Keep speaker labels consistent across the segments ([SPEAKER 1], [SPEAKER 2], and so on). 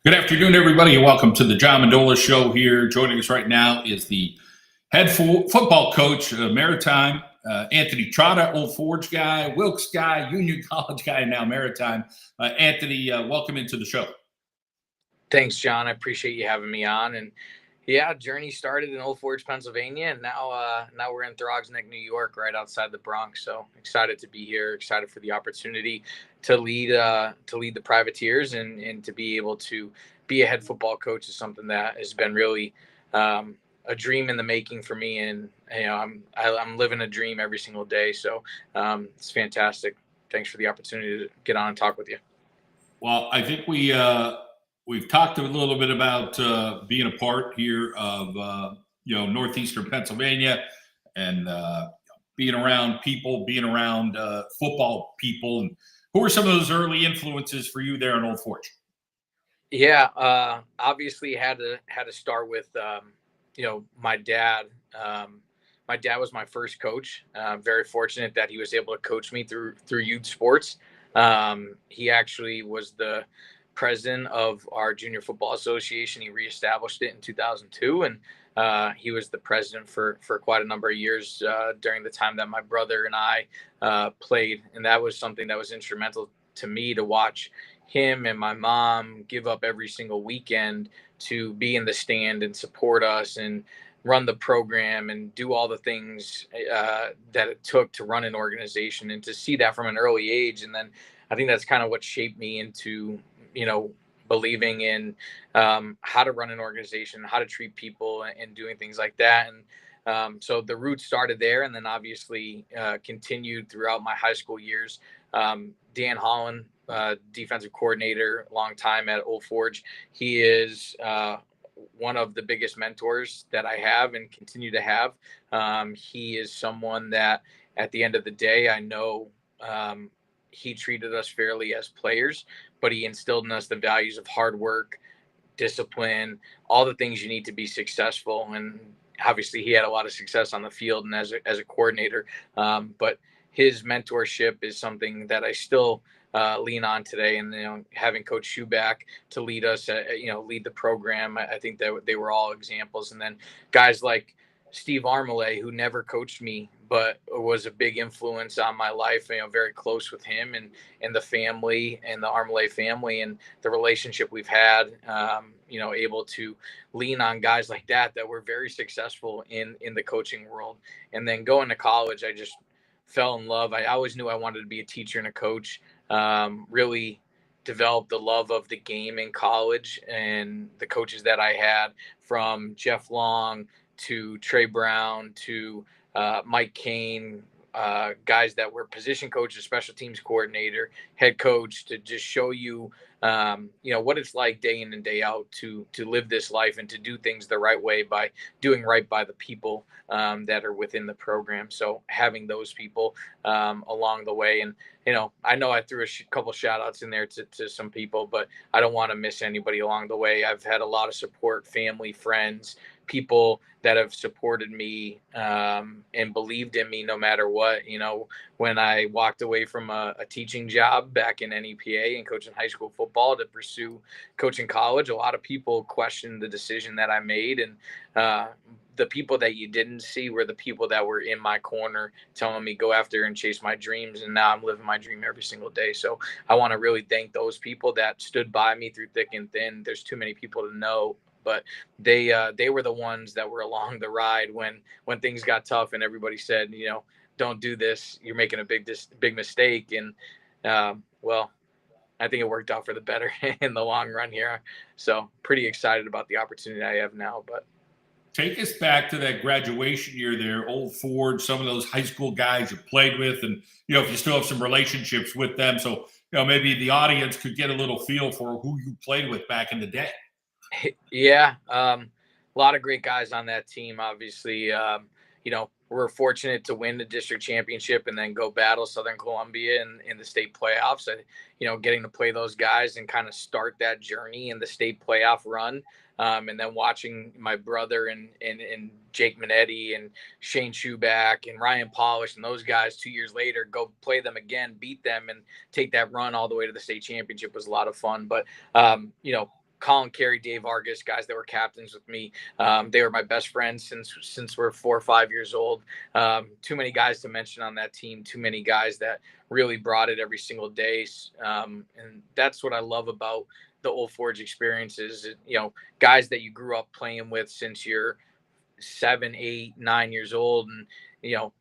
[SPEAKER 1] Good afternoon, everybody, and welcome to the John Mendola Show here. Joining us right now is the head football coach, Maritime, Anthony Trotta, Old Forge guy, Wilkes guy, Union College guy, and now Maritime. Anthony, welcome into the show.
[SPEAKER 2] Thanks, John. I appreciate you having me on. And yeah, journey started in Old Forge, Pennsylvania, and now we're in Throgs Neck, New York, right outside the Bronx. So excited to be here. Excited for the opportunity to lead the Privateers and to be able to be a head football coach is something that has been really a dream in the making for me. And I'm living a dream every single day. So it's fantastic. Thanks for the opportunity to get on and talk with you.
[SPEAKER 1] Well, I think we've talked a little bit about being a part here of northeastern Pennsylvania and being around people, being around football people. And who are some of those early influences for you there in Old Forge?
[SPEAKER 2] Yeah, obviously had to start with my dad. My dad was my first coach. Very fortunate that he was able to coach me through youth sports. He actually was the president of our junior football association. He reestablished it in 2002, and he was the president for quite a number of years during the time that my brother and I played. And that was something that was instrumental to me to watch him and my mom give up every single weekend to be in the stand and support us and run the program and do all the things that it took to run an organization, and to see that from an early age. And then I think that's kind of what shaped me into, believing in how to run an organization, how to treat people, and doing things like that. And so the roots started there, and then obviously continued throughout my high school years. Dan Holland, defensive coordinator, long time at Old Forge. He is one of the biggest mentors that I have and continue to have. He is someone that at the end of the day, I know he treated us fairly as players, but he instilled in us the values of hard work, discipline, all the things you need to be successful. And obviously he had a lot of success on the field and as a coordinator. But his mentorship is something that I still lean on today. And having Coach Shu back to lead us, lead the program, I think that they were all examples. And then guys like Steve Armale, who never coached me, but was a big influence on my life. Very close with him and the family and the Armale family and the relationship we've had. Able to lean on guys like that were very successful in the coaching world. And then going to college, I just fell in love. I always knew I wanted to be a teacher and a coach. Really developed the love of the game in college, and the coaches that I had, from Jeff Long to Trey Brown to Mike Kane, guys that were position coaches, special teams coordinator, head coach, to just show you, what it's like day in and day out to live this life and to do things the right way by doing right by the people that are within the program. So having those people along the way, and I know I threw a couple shout outs in there to some people, but I don't want to miss anybody along the way. I've had a lot of support, family, friends, people that have supported me and believed in me no matter what. When I walked away from a teaching job back in NEPA and coaching high school football to pursue coaching college, a lot of people questioned the decision that I made. And the people that you didn't see were the people that were in my corner telling me go after and chase my dreams. And now I'm living my dream every single day. So I want to really thank those people that stood by me through thick and thin. There's too many people to know, but they were the ones that were along the ride when things got tough and everybody said, don't do this, you're making a big mistake. And well, I think it worked out for the better in the long run here. So pretty excited about the opportunity I have now. But
[SPEAKER 1] take us back to that graduation year there, Old Forge, some of those high school guys you played with, and if you still have some relationships with them, so maybe the audience could get a little feel for who you played with back in the day.
[SPEAKER 2] Yeah, a lot of great guys on that team. Obviously, we're fortunate to win the district championship and then go battle Southern Columbia in the state playoffs. Getting to play those guys and kind of start that journey in the state playoff run. And then watching my brother and Jake Minetti and Shane Schuback and Ryan Polish and those guys 2 years later go play them again, beat them, and take that run all the way to the state championship was a lot of fun. But Colin Carey, Dave Vargas, guys that were captains with me. They were my best friends since we're 4 or 5 years old. Too many guys to mention on that team. Too many guys that really brought it every single day. And that's what I love about the Old Forge experiences. Guys that you grew up playing with since you're 7, 8, 9 years old, and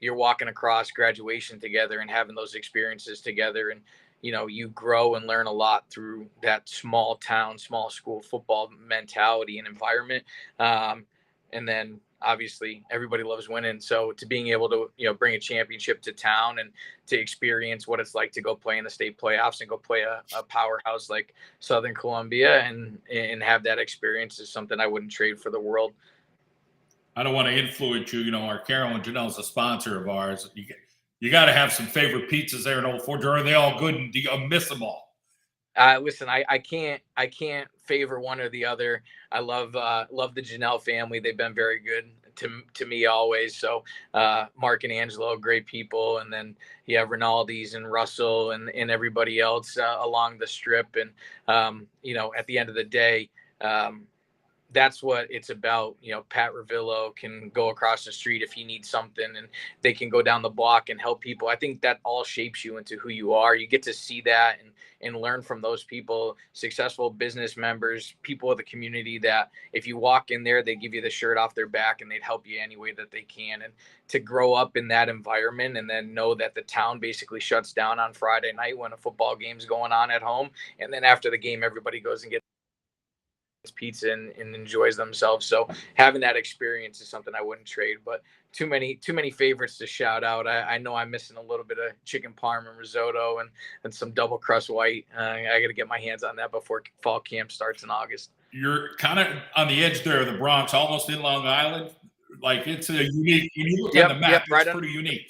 [SPEAKER 2] you're walking across graduation together and having those experiences together, and you grow and learn a lot through that small town, small school football mentality and environment. And then obviously everybody loves winning, so to being able to bring a championship to town and to experience what it's like to go play in the state playoffs and go play a powerhouse like Southern Columbia and have that experience is something I wouldn't trade for the world.
[SPEAKER 1] I don't want to influence you. Our Carol and Janelle's a sponsor of ours. You got to have some favorite pizzas there in Old Forge. Or are they all good and do you miss them all?
[SPEAKER 2] Listen, I can't favor one or the other. I love the Janelle family. They've been very good to me always. So Mark and Angelo, great people, and then you have Rinaldi's and Russell and everybody else along the strip. And at the end of the day, that's what it's about. Pat Ravillo can go across the street if he needs something, and they can go down the block and help people. I think that all shapes you into who you are. You get to see that and learn from those people, successful business members, people of the community that if you walk in there, they give you the shirt off their back and they'd help you any way that they can. And to grow up in that environment and then know that the town basically shuts down on Friday night when a football game's going on at home. And then after the game, everybody goes and gets pizza and enjoys themselves. So having that experience is something I wouldn't trade. But too many favorites to shout out. I know I'm missing a little bit of chicken parm and risotto and some double crust white. I got to get my hands on that before fall camp starts in August.
[SPEAKER 1] You're kind of on the edge there of the Bronx, almost in Long Island. Like it's a unique. When you look on the map, it's pretty unique.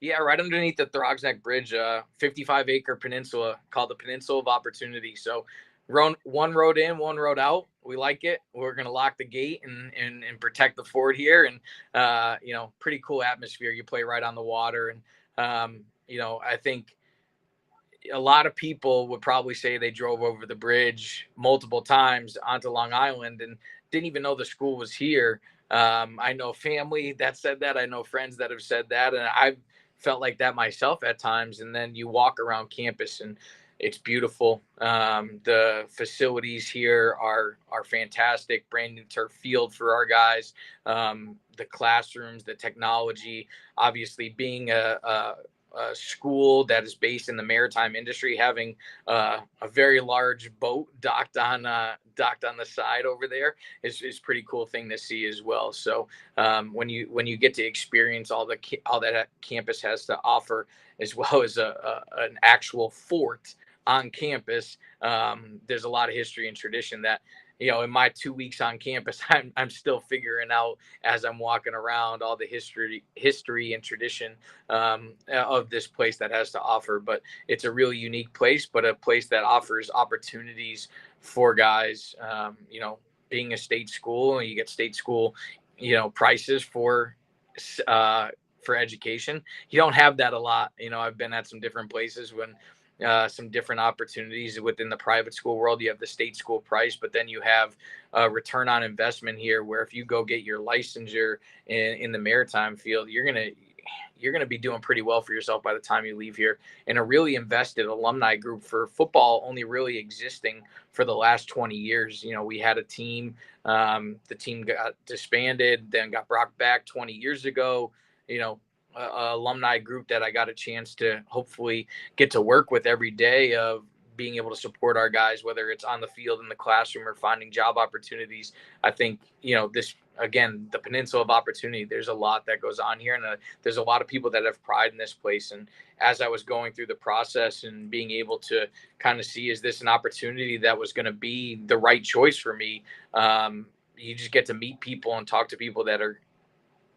[SPEAKER 2] Yeah, right underneath the Throgsneck Bridge, 55-acre peninsula called the Peninsula of Opportunity. So one road in, one road out. We like it. We're going to lock the gate and protect the fort here. And, pretty cool atmosphere. You play right on the water. And, I think a lot of people would probably say they drove over the bridge multiple times onto Long Island and didn't even know the school was here. I know family that said that. I know friends that have said that. And I've felt like that myself at times. And then you walk around campus and it's beautiful. The facilities here are fantastic. Brand new turf field for our guys. The classrooms, the technology, obviously being a school that is based in the maritime industry, having a very large boat docked on the side over there is pretty cool thing to see as well. So when you get to experience all that campus has to offer, as well as an actual fort on campus, there's a lot of history and tradition that in my 2 weeks on campus, I'm still figuring out as I'm walking around all the history and tradition of this place that has to offer. But it's a really unique place, but a place that offers opportunities for guys. Being a state school, and you get state school, prices for education. You don't have that a lot. I've been at some different places when some different opportunities within the private school world. You have the state school price, but then you have a return on investment here, where if you go get your licensure in the maritime field, you're gonna be doing pretty well for yourself by the time you leave here. And a really invested alumni group for football, only really existing for the last 20 years. We had a team, the team got disbanded, then got brought back 20 years ago. Alumni group that I got a chance to hopefully get to work with every day, of being able to support our guys, whether it's on the field, in the classroom, or finding job opportunities. I think, this, again, the Peninsula of Opportunity, there's a lot that goes on here, and there's a lot of people that have pride in this place. And as I was going through the process and being able to kind of see, is this an opportunity that was going to be the right choice for me? You just get to meet people and talk to people that are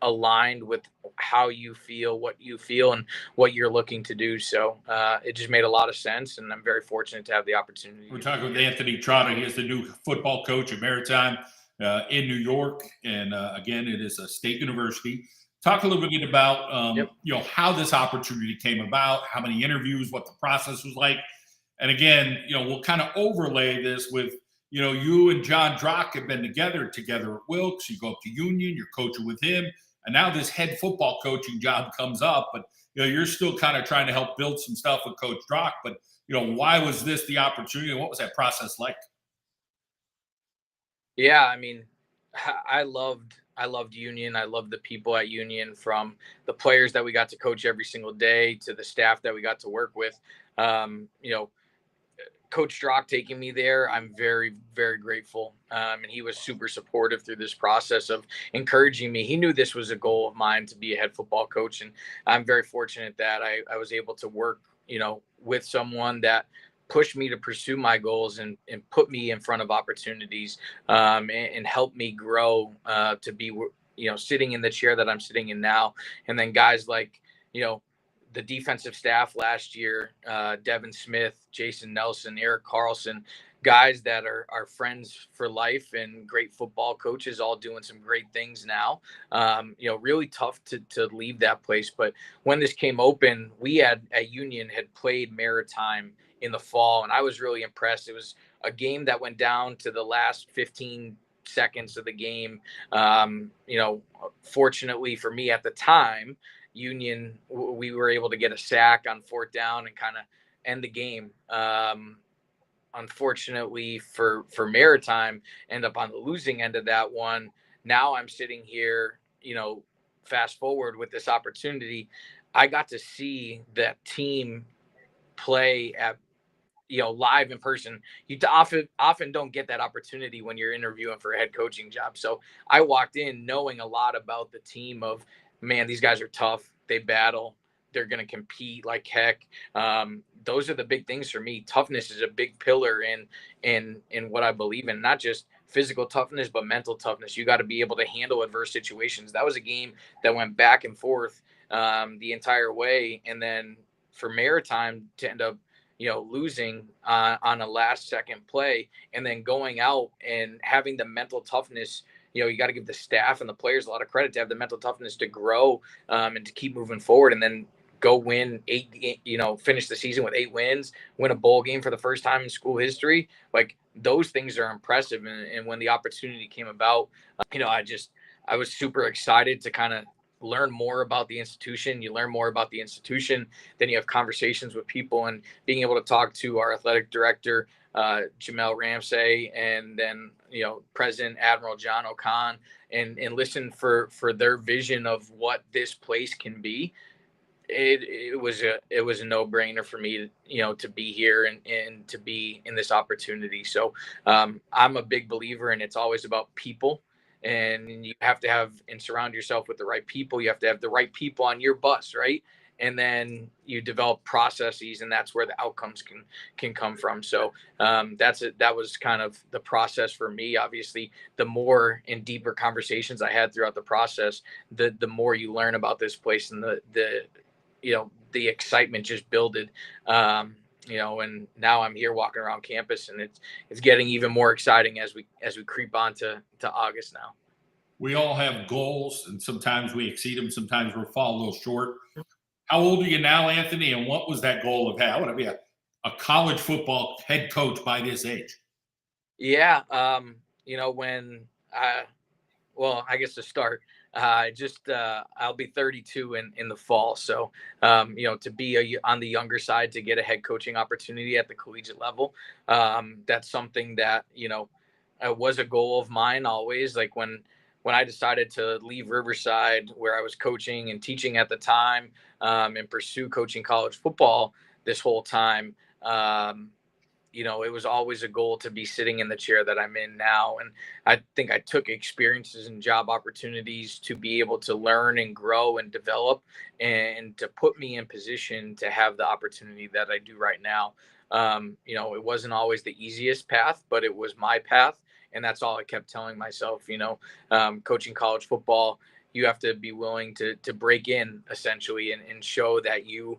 [SPEAKER 2] aligned with how you feel, what you feel, and what you're looking to do. So it just made a lot of sense, and I'm very fortunate to have the opportunity.
[SPEAKER 1] We're talking with Anthony Trotta. He is the new football coach at Maritime in New York, and again, it is a state university. Talk a little bit about how this opportunity came about, how many interviews, what the process was like, And again, we'll kind of overlay this with, you and John Drock have been together at Wilkes. You go up to Union, you're coaching with him. And now this head football coaching job comes up, but you're still kind of trying to help build some stuff with Coach Drock. But why was this the opportunity? What was that process like?
[SPEAKER 2] Yeah, I mean, I loved Union. I loved the people at Union, from the players that we got to coach every single day to the staff that we got to work with. You know, Coach Strock taking me there, I'm very, very grateful. And he was super supportive through this process of encouraging me. He knew this was a goal of mine to be a head football coach. And I'm very fortunate that I was able to work, with someone that pushed me to pursue my goals and put me in front of opportunities, and help me grow, to be, sitting in the chair that I'm sitting in now. And then guys like, you know, the defensive staff last year, Devin Smith, Jason Nelson, Eric Carlson, guys that are friends for life and great football coaches, all doing some great things now. Really tough to leave that place. But when this came open, we had at Union had played Maritime in the fall, and I was really impressed. It was a game that went down to the last 15 seconds of the game. Fortunately for me at the time, Union, we were able to get a sack on fourth down and kind of end the game. Unfortunately for Maritime, end up on the losing end of that one. Now I'm sitting here, fast forward with this opportunity. I got to see that team play at, live in person. You often don't get that opportunity when you're interviewing for a head coaching job. So I walked in knowing a lot about the team of, man, these guys are tough. They battle. They're going to compete like heck. Those are the big things for me. Toughness is a big pillar in what I believe in, not just physical toughness, but mental toughness. You got to be able to handle adverse situations. That was a game that went back and forth, the entire way. And then for Maritime to end up, losing on a last second play, and then going out and having the mental toughness. You got to give the staff and the players a lot of credit to have the mental toughness to grow, and to keep moving forward, and then go win finish the season with 8 wins, win a bowl game for the first time in school history. Like, those things are impressive. And when the opportunity came about, I was super excited to kind of learn more about the institution. You learn more about the institution, then you have conversations with people, and being able to talk to our athletic director, Jamel Ramsey, and then, President Admiral John O'Con, and listen for their vision of what this place can be. It was a no-brainer for me, to be here and to be in this opportunity. So I'm a big believer, and it's always about people. And you have to have and surround yourself with the right people. You have to have the right people on your bus, right? And then you develop processes, and that's where the outcomes can come from. So that was kind of the process for me. Obviously, the more and deeper conversations I had throughout the process, the more you learn about this place, and the excitement just builded. And now I'm here walking around campus, and it's getting even more exciting as we creep on to August now.
[SPEAKER 1] We all have goals, and sometimes we exceed them, sometimes we fall a little short. How old are you now, Anthony? And what was that goal of, hey, I want to be a college football head coach by this age?
[SPEAKER 2] Yeah. When I guess to start, I'll be 32 in the fall. So, to be on the younger side, to get a head coaching opportunity at the collegiate level, that's something that, was a goal of mine always. Like, when I decided to leave Riverside, where I was coaching and teaching at the time, and pursue coaching college football this whole time, it was always a goal to be sitting in the chair that I'm in now. And I think I took experiences and job opportunities to be able to learn and grow and develop, and to put me in position to have the opportunity that I do right now. It wasn't always the easiest path, but it was my path. And that's all I kept telling myself. Coaching college football, you have to be willing to break in, essentially, and show that you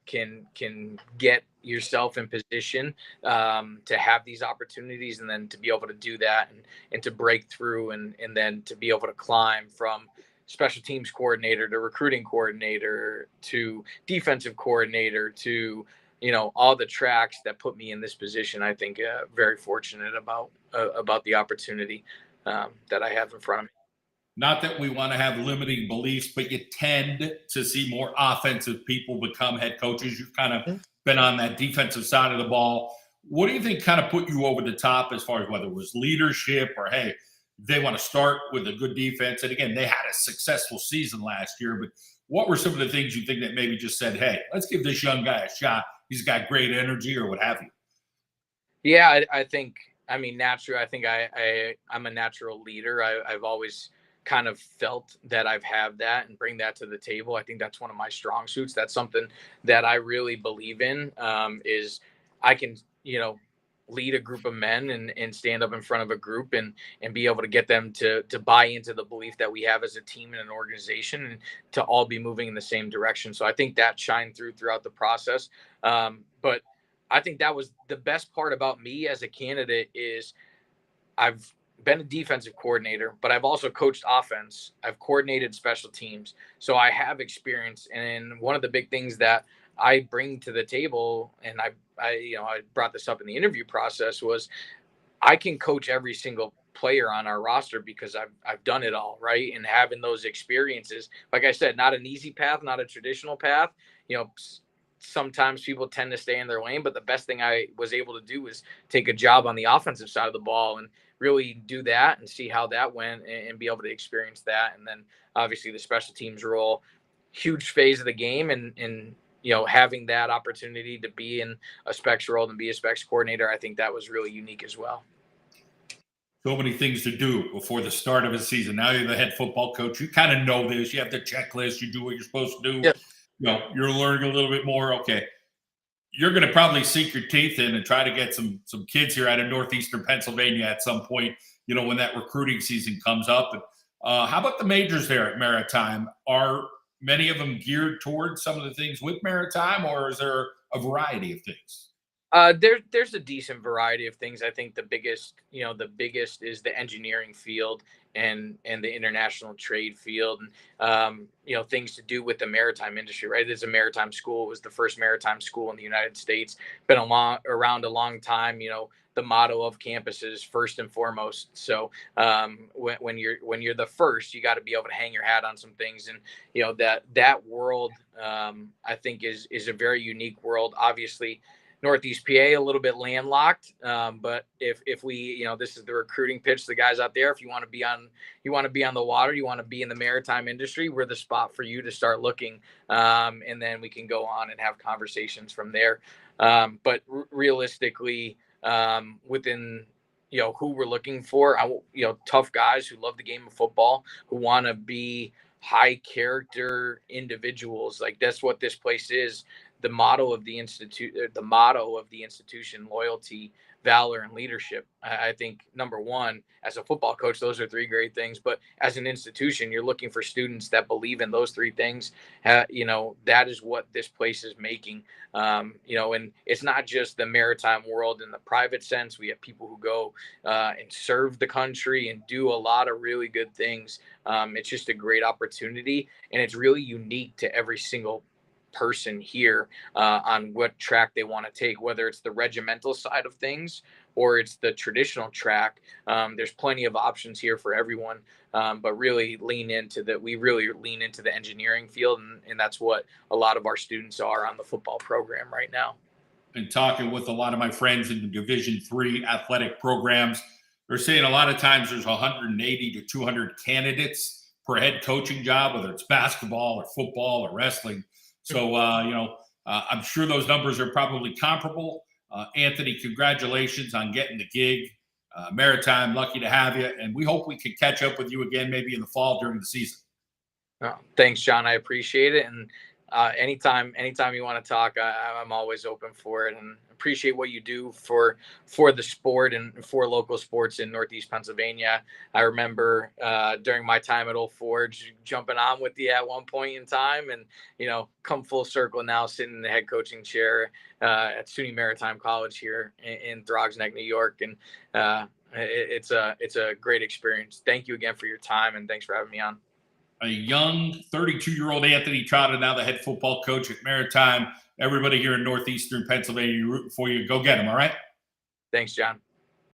[SPEAKER 2] can get yourself in position, to have these opportunities, and then to be able to do that, and to break through, and then to be able to climb from special teams coordinator to recruiting coordinator to defensive coordinator to all the tracks that put me in this position. I think very fortunate about the opportunity that I have in front of me.
[SPEAKER 1] Not that we want to have limiting beliefs, but you tend to see more offensive people become head coaches. You've kind of been on that defensive side of the ball. What do you think kind of put you over the top as far as whether it was leadership or, hey, they want to start with a good defense? And again, they had a successful season last year, but what were some of the things you think that maybe just said, hey, let's give this young guy a shot? He's got great energy or what have you.
[SPEAKER 2] Yeah, I think, naturally, I think I'm a natural leader. I've always kind of felt that I've had that and bring that to the table. I think that's one of my strong suits. That's something that I really believe in, is I can, lead a group of men and stand up in front of a group and be able to get them to buy into the belief that we have as a team and an organization, and to all be moving in the same direction. So I think that shined throughout the process. But I think that was the best part about me as a candidate is I've been a defensive coordinator, but I've also coached offense. I've coordinated special teams. So I have experience. And one of the big things that I bring to the table, and I brought this up in the interview process, was I can coach every single player on our roster because I've done it all, right? And having those experiences, like I said, not an easy path, not a traditional path. Sometimes people tend to stay in their lane, but the best thing I was able to do was take a job on the offensive side of the ball and really do that and see how that went and be able to experience that. And then obviously the special teams role, huge phase of the game, and having that opportunity to be in a specs role and be a specs coordinator, I think that was really unique as well.
[SPEAKER 1] So many things to do before the start of a season. Now you're the head football coach. You kind of know this. You have the checklist. You do what you're supposed to do.
[SPEAKER 2] Yeah.
[SPEAKER 1] You're learning a little bit more. Okay. You're going to probably sink your teeth in and try to get some kids here out of northeastern Pennsylvania at some point, when that recruiting season comes up. And how about the majors there at Maritime? Are many of them geared towards some of the things with Maritime, or is there a variety of things?
[SPEAKER 2] There's a decent variety of things. I think the biggest is the engineering field and the international trade field, and things to do with the maritime industry. Right, it's a maritime school. It was the first maritime school in the United States. Been around a long time. The motto of campus is first and foremost. So when you're the first, you got to be able to hang your hat on some things, and that world I think is a very unique world. Obviously, Northeast PA a little bit landlocked, but if we, this is the recruiting pitch to the guys out there. If you want to be on the water, you want to be in the maritime industry, we're the spot for you to start looking, and then we can go on and have conversations from there. But realistically, within who we're looking for, tough guys who love the game of football, who want to be high character individuals. Like, that's what this place is. The motto of the institution: loyalty, valor, and leadership. I think, number one, as a football coach, those are three great things. But as an institution, you're looking for students that believe in those three things. That is what this place is making. And it's not just the maritime world in the private sense. We have people who go and serve the country and do a lot of really good things. It's just a great opportunity, and it's really unique to every single person here on what track they want to take, whether it's the regimental side of things or it's the traditional track. There's plenty of options here for everyone, but really we really lean into the engineering field, and that's what a lot of our students are on the football program right now.
[SPEAKER 1] And talking with a lot of my friends in the Division III athletic programs, they're saying a lot of times there's 180 to 200 candidates per head coaching job, whether it's basketball or football or wrestling. So, I'm sure those numbers are probably comparable. Anthony, congratulations on getting the gig. Maritime, lucky to have you. And we hope we can catch up with you again, maybe in the fall during the season.
[SPEAKER 2] Thanks, John. I appreciate it. And anytime you want to talk, I'm always open for it, and appreciate what you do for the sport and for local sports in Northeast Pennsylvania. I remember during my time at Old Forge jumping on with you at one point in time, and come full circle now, sitting in the head coaching chair at SUNY Maritime College here in Throgs Neck, New York, and it's a great experience. Thank you again for your time, and thanks for having me on.
[SPEAKER 1] A young 32-year-old Anthony Trotta, now the head football coach at Maritime. everybody here in Northeastern Pennsylvania, root for you. Go get them. All right.
[SPEAKER 2] Thanks, John.